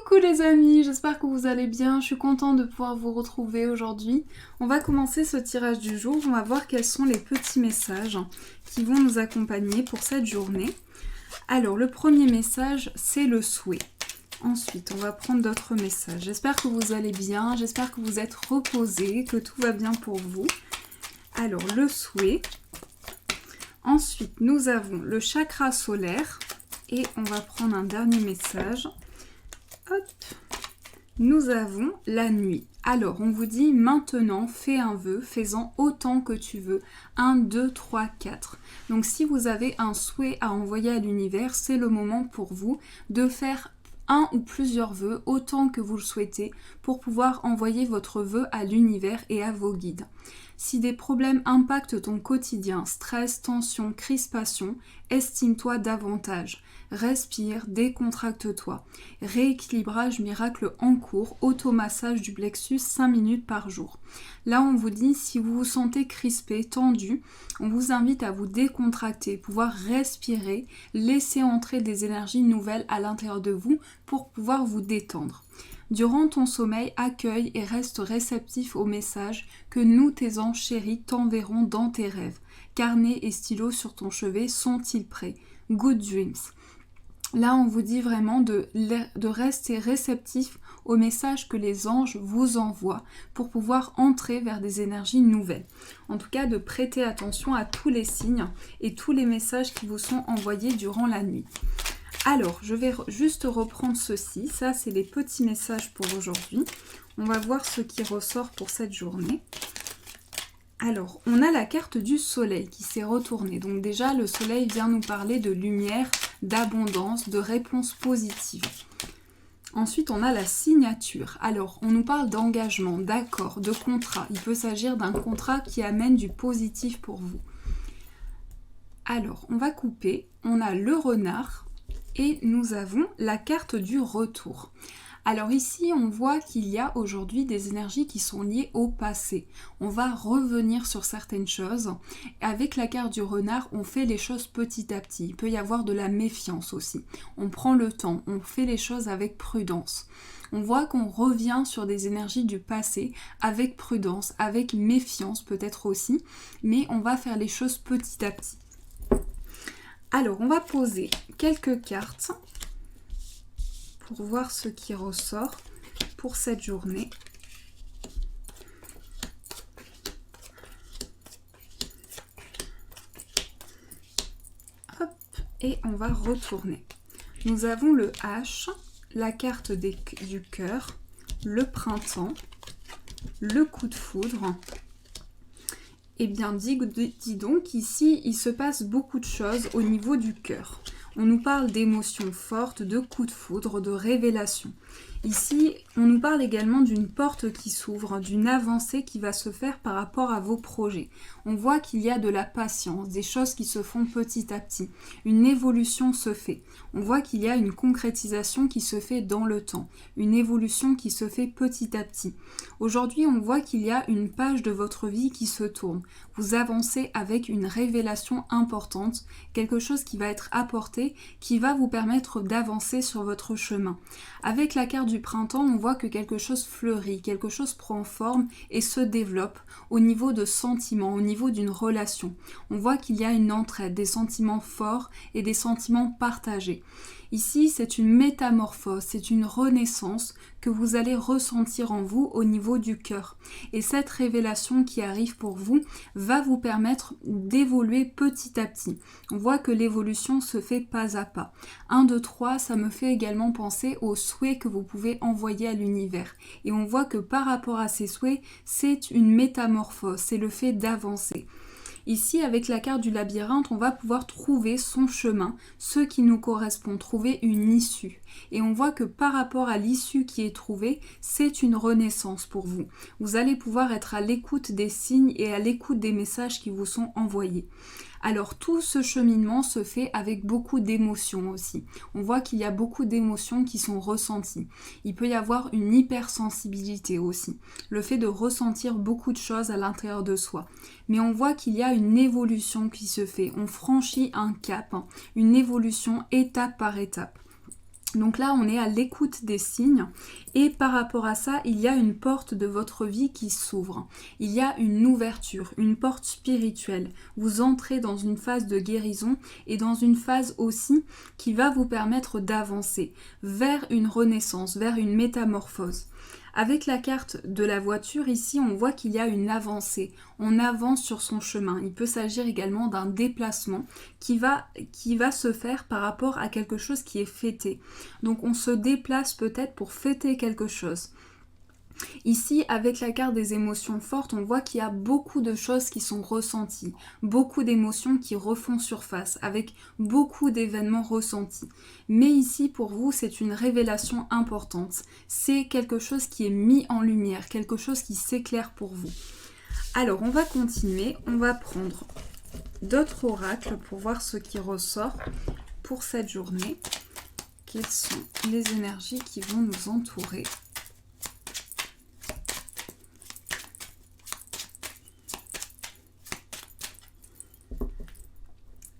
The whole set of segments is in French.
Coucou les amis, j'espère que vous allez bien, je suis contente de pouvoir vous retrouver aujourd'hui. On va commencer ce tirage du jour, on va voir quels sont les petits messages qui vont nous accompagner pour cette journée. Alors le premier message, c'est le souhait. Ensuite, on va prendre d'autres messages. J'espère que vous allez bien, j'espère que vous êtes reposés, que tout va bien pour vous. Alors le souhait. Ensuite, nous avons le chakra solaire et on va prendre un dernier message. Hop. Nous avons la nuit. Alors, on vous dit maintenant, fais un vœu, fais-en autant que tu veux. 1, 2, 3, 4. Donc, si vous avez un souhait à envoyer à l'univers, c'est le moment pour vous de faire un ou plusieurs vœux, autant que vous le souhaitez, pour pouvoir envoyer votre vœu à l'univers et à vos guides. Si des problèmes impactent ton quotidien, stress, tension, crispation, estime-toi davantage. Respire, décontracte-toi. Rééquilibrage miracle en cours, automassage du plexus 5 minutes par jour. Là, on vous dit, si vous vous sentez crispé, tendu, on vous invite à vous décontracter, pouvoir respirer, laisser entrer des énergies nouvelles à l'intérieur de vous pour pouvoir vous détendre. Durant ton sommeil, accueille et reste réceptif aux messages que nous, tes anges chéris, t'enverrons dans tes rêves. Carnet et stylo sur ton chevet sont-ils prêts? Good dreams. Là, on vous dit vraiment de rester réceptif aux messages que les anges vous envoient pour pouvoir entrer vers des énergies nouvelles. En tout cas, de prêter attention à tous les signes et tous les messages qui vous sont envoyés durant la nuit. Alors, je vais juste reprendre ceci. Ça, c'est les petits messages pour aujourd'hui. On va voir ce qui ressort pour cette journée. Alors, on a la carte du soleil qui s'est retournée. Donc déjà, le soleil vient nous parler de lumière, d'abondance, de réponses positives. Ensuite, on a la signature. Alors, on nous parle d'engagement, d'accord, de contrat. Il peut s'agir d'un contrat qui amène du positif pour vous. Alors, on va couper. On a le renard et nous avons la carte du retour. Alors ici, on voit qu'il y a aujourd'hui des énergies qui sont liées au passé. On va revenir sur certaines choses. Avec la carte du renard, on fait les choses petit à petit. Il peut y avoir de la méfiance aussi. On prend le temps, on fait les choses avec prudence. On voit qu'on revient sur des énergies du passé avec prudence, avec méfiance peut-être aussi, mais on va faire les choses petit à petit. Alors, on va poser quelques cartes pour voir ce qui ressort pour cette journée. Hop, et on va retourner. Nous avons le H, la carte du cœur, le printemps, le coup de foudre. Eh bien, dis donc, ici, il se passe beaucoup de choses au niveau du cœur. On nous parle d'émotions fortes, de coups de foudre, de révélations. Ici, on nous parle également d'une porte qui s'ouvre, d'une avancée qui va se faire par rapport à vos projets. On voit qu'il y a de la patience, des choses qui se font petit à petit. Une évolution se fait. On voit qu'il y a une concrétisation qui se fait dans le temps. Une évolution qui se fait petit à petit. Aujourd'hui, on voit qu'il y a une page de votre vie qui se tourne. Vous avancez avec une révélation importante, quelque chose qui va être apporté, qui va vous permettre d'avancer sur votre chemin. Avec la carte du printemps, on voit que quelque chose fleurit, quelque chose prend forme et se développe au niveau de sentiments, au niveau d'une relation. On voit qu'il y a une entraide, des sentiments forts et des sentiments partagés. Ici, c'est une métamorphose, c'est une renaissance que vous allez ressentir en vous au niveau du cœur. Et cette révélation qui arrive pour vous va vous permettre d'évoluer petit à petit. On voit que l'évolution se fait pas à pas. 1, 2, 3, ça me fait également penser aux souhaits que vous pouvez envoyer à l'univers. Et on voit que par rapport à ces souhaits, c'est une métamorphose, c'est le fait d'avancer. Ici, avec la carte du labyrinthe, on va pouvoir trouver son chemin, ce qui nous correspond, trouver une issue. Et on voit que par rapport à l'issue qui est trouvée, c'est une renaissance pour vous. Vous allez pouvoir être à l'écoute des signes et à l'écoute des messages qui vous sont envoyés. Alors tout ce cheminement se fait avec beaucoup d'émotions aussi. On voit qu'il y a beaucoup d'émotions qui sont ressenties. Il peut y avoir une hypersensibilité aussi. Le fait de ressentir beaucoup de choses à l'intérieur de soi. Mais on voit qu'il y a une évolution qui se fait. On franchit un cap, une évolution étape par étape. Donc là, on est à l'écoute des signes et par rapport à ça, il y a une porte de votre vie qui s'ouvre. Il y a une ouverture, une porte spirituelle. Vous entrez dans une phase de guérison et dans une phase aussi qui va vous permettre d'avancer vers une renaissance, vers une métamorphose. Avec la carte de la voiture, ici, on voit qu'il y a une avancée. On avance sur son chemin. Il peut s'agir également d'un déplacement qui va se faire par rapport à quelque chose qui est fêté. Donc, on se déplace peut-être pour fêter quelque chose. Ici, avec la carte des émotions fortes, on voit qu'il y a beaucoup de choses qui sont ressenties, beaucoup d'émotions qui refont surface, avec beaucoup d'événements ressentis. Mais ici, pour vous, c'est une révélation importante. C'est quelque chose qui est mis en lumière, quelque chose qui s'éclaire pour vous. Alors, on va continuer, on va prendre d'autres oracles pour voir ce qui ressort pour cette journée. Quelles sont les énergies qui vont nous entourer ?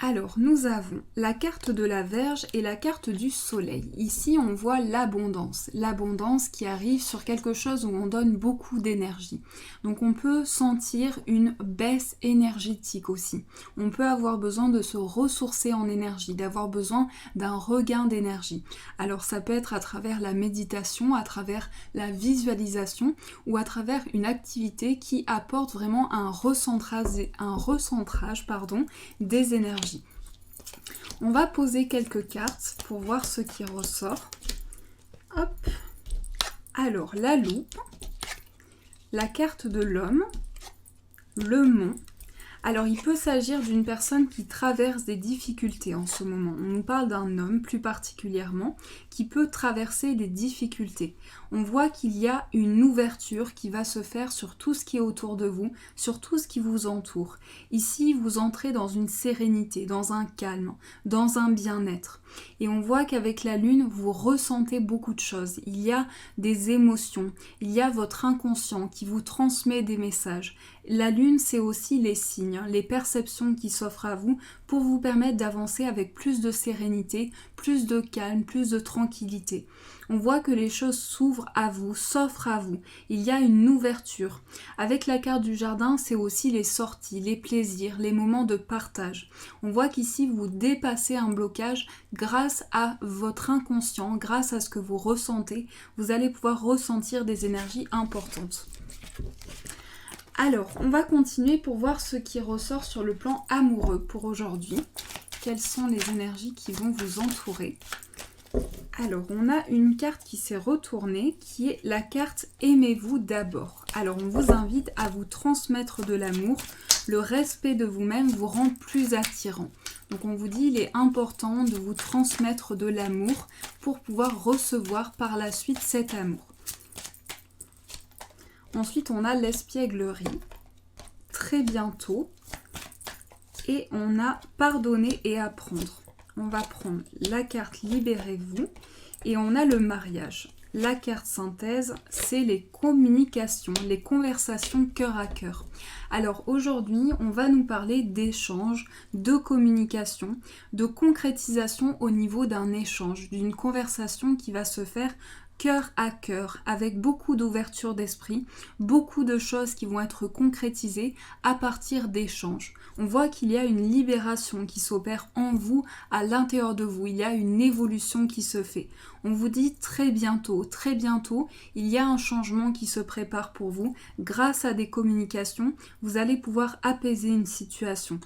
Alors, nous avons la carte de la Vierge et la carte du Soleil. Ici, on voit l'abondance. L'abondance qui arrive sur quelque chose où on donne beaucoup d'énergie. Donc, on peut sentir une baisse énergétique aussi. On peut avoir besoin de se ressourcer en énergie, d'avoir besoin d'un regain d'énergie. Alors, ça peut être à travers la méditation, à travers la visualisation ou à travers une activité qui apporte vraiment un recentrage des énergies. On va poser quelques cartes pour voir ce qui ressort. Hop. Alors, la loupe, la carte de l'homme, le mont. Alors, il peut s'agir d'une personne qui traverse des difficultés en ce moment. On nous parle d'un homme plus particulièrement qui peut traverser des difficultés. On voit qu'il y a une ouverture qui va se faire sur tout ce qui est autour de vous, sur tout ce qui vous entoure. Ici, vous entrez dans une sérénité, dans un calme, dans un bien-être. Et on voit qu'avec la lune, vous ressentez beaucoup de choses. Il y a des émotions, il y a votre inconscient qui vous transmet des messages. La lune, c'est aussi les signes, les perceptions qui s'offrent à vous pour vous permettre d'avancer avec plus de sérénité, plus de calme, plus de tranquillité. On voit que les choses s'ouvrent à vous, s'offrent à vous. Il y a une ouverture. Avec la carte du jardin, c'est aussi les sorties, les plaisirs, les moments de partage. On voit qu'ici, vous dépassez un blocage grâce à votre inconscient, grâce à ce que vous ressentez. Vous allez pouvoir ressentir des énergies importantes. Alors, on va continuer pour voir ce qui ressort sur le plan amoureux pour aujourd'hui. Quelles sont les énergies qui vont vous entourer ? Alors, on a une carte qui s'est retournée, qui est la carte « Aimez-vous d'abord ». Alors, on vous invite à vous transmettre de l'amour. Le respect de vous-même vous rend plus attirant. Donc, on vous dit il est important de vous transmettre de l'amour pour pouvoir recevoir par la suite cet amour. Ensuite, on a l'espièglerie, très bientôt, et on a pardonner et apprendre. On va prendre la carte libérez-vous, et on a le mariage. La carte synthèse, c'est les communications, les conversations cœur à cœur. Alors aujourd'hui, on va nous parler d'échange, de communication, de concrétisation au niveau d'un échange, d'une conversation qui va se faire cœur à cœur, avec beaucoup d'ouverture d'esprit, beaucoup de choses qui vont être concrétisées à partir d'échanges. On voit qu'il y a une libération qui s'opère en vous, à l'intérieur de vous. Il y a une évolution qui se fait. On vous dit très bientôt, il y a un changement qui se prépare pour vous. Grâce à des communications, vous allez pouvoir apaiser une situation.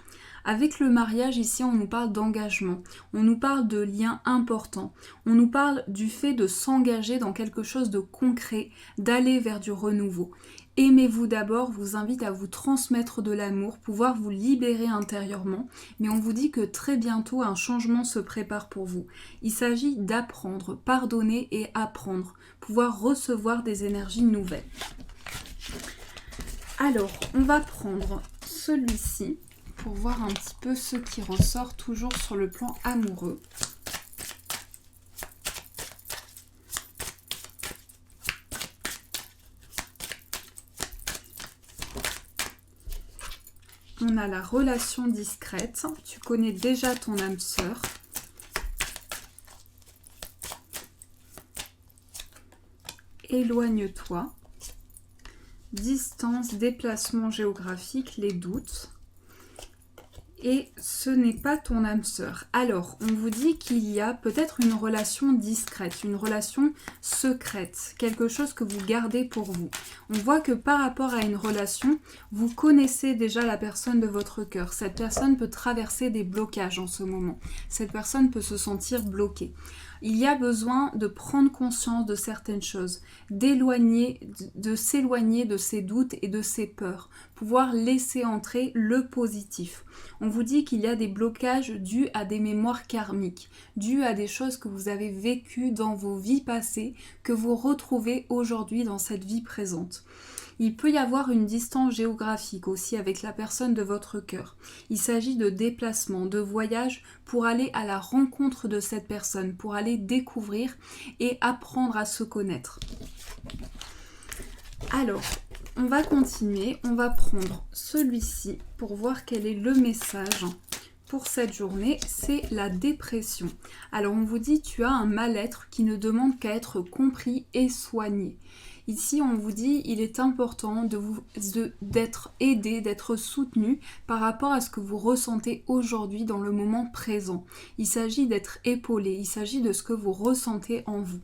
Avec le mariage, ici, on nous parle d'engagement, on nous parle de liens importants, on nous parle du fait de s'engager dans quelque chose de concret, d'aller vers du renouveau. Aimez-vous d'abord vous invite à vous transmettre de l'amour, pouvoir vous libérer intérieurement, mais on vous dit que très bientôt un changement se prépare pour vous. Il s'agit d'apprendre, pardonner et apprendre, pouvoir recevoir des énergies nouvelles. Alors, on va prendre celui-ci pour voir un petit peu ce qui ressort toujours sur le plan amoureux. On a la relation discrète, tu connais déjà ton âme sœur. éloigne-toi. Distance, déplacement géographique, les doutes. Et ce n'est pas ton âme sœur. Alors, on vous dit qu'il y a peut-être une relation discrète, une relation secrète, quelque chose que vous gardez pour vous. On voit que par rapport à une relation, vous connaissez déjà la personne de votre cœur. Cette personne peut traverser des blocages en ce moment. Cette personne peut se sentir bloquée. Il y a besoin de prendre conscience de certaines choses, de s'éloigner de ses doutes et de ses peurs, pouvoir laisser entrer le positif. On vous dit qu'il y a des blocages dus à des mémoires karmiques, dus à des choses que vous avez vécues dans vos vies passées, que vous retrouvez aujourd'hui dans cette vie présente. Il peut y avoir une distance géographique aussi avec la personne de votre cœur. Il s'agit de déplacement, de voyage pour aller à la rencontre de cette personne, pour aller découvrir et apprendre à se connaître. Alors, on va continuer, on va prendre celui-ci pour voir quel est le message pour cette journée, c'est la dépression. Alors on vous dit tu as un mal-être qui ne demande qu'à être compris et soigné. Ici on vous dit il est important d'être aidé, d'être soutenu par rapport à ce que vous ressentez aujourd'hui dans le moment présent. Il s'agit d'être épaulé, il s'agit de ce que vous ressentez en vous.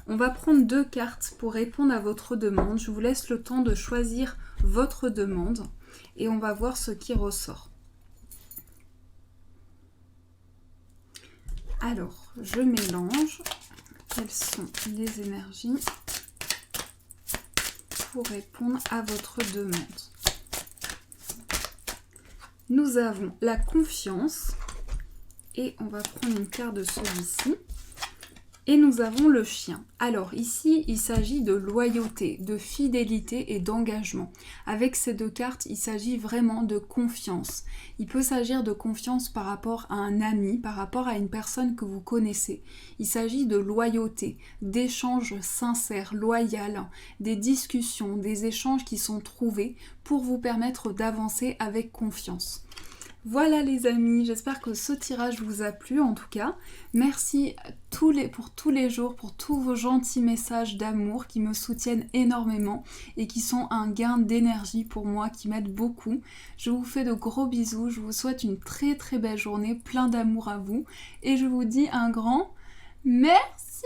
On va prendre 2 cartes pour répondre à votre demande. Je vous laisse le temps de choisir votre demande et on va voir ce qui ressort. Alors, je mélange. Quelles sont les énergies pour répondre à votre demande? Nous avons la confiance et on va prendre une carte de celui-ci. Et nous avons le chien. Alors ici, il s'agit de loyauté, de fidélité et d'engagement. Avec ces 2 cartes, il s'agit vraiment de confiance. Il peut s'agir de confiance par rapport à un ami, par rapport à une personne que vous connaissez. Il s'agit de loyauté, d'échanges sincères, loyaux, des discussions, des échanges qui sont trouvés pour vous permettre d'avancer avec confiance. Voilà les amis, j'espère que ce tirage vous a plu en tout cas. Merci pour tous les jours, pour tous vos gentils messages d'amour qui me soutiennent énormément et qui sont un gain d'énergie pour moi, qui m'aident beaucoup. Je vous fais de gros bisous, je vous souhaite une très très belle journée, plein d'amour à vous et je vous dis un grand merci.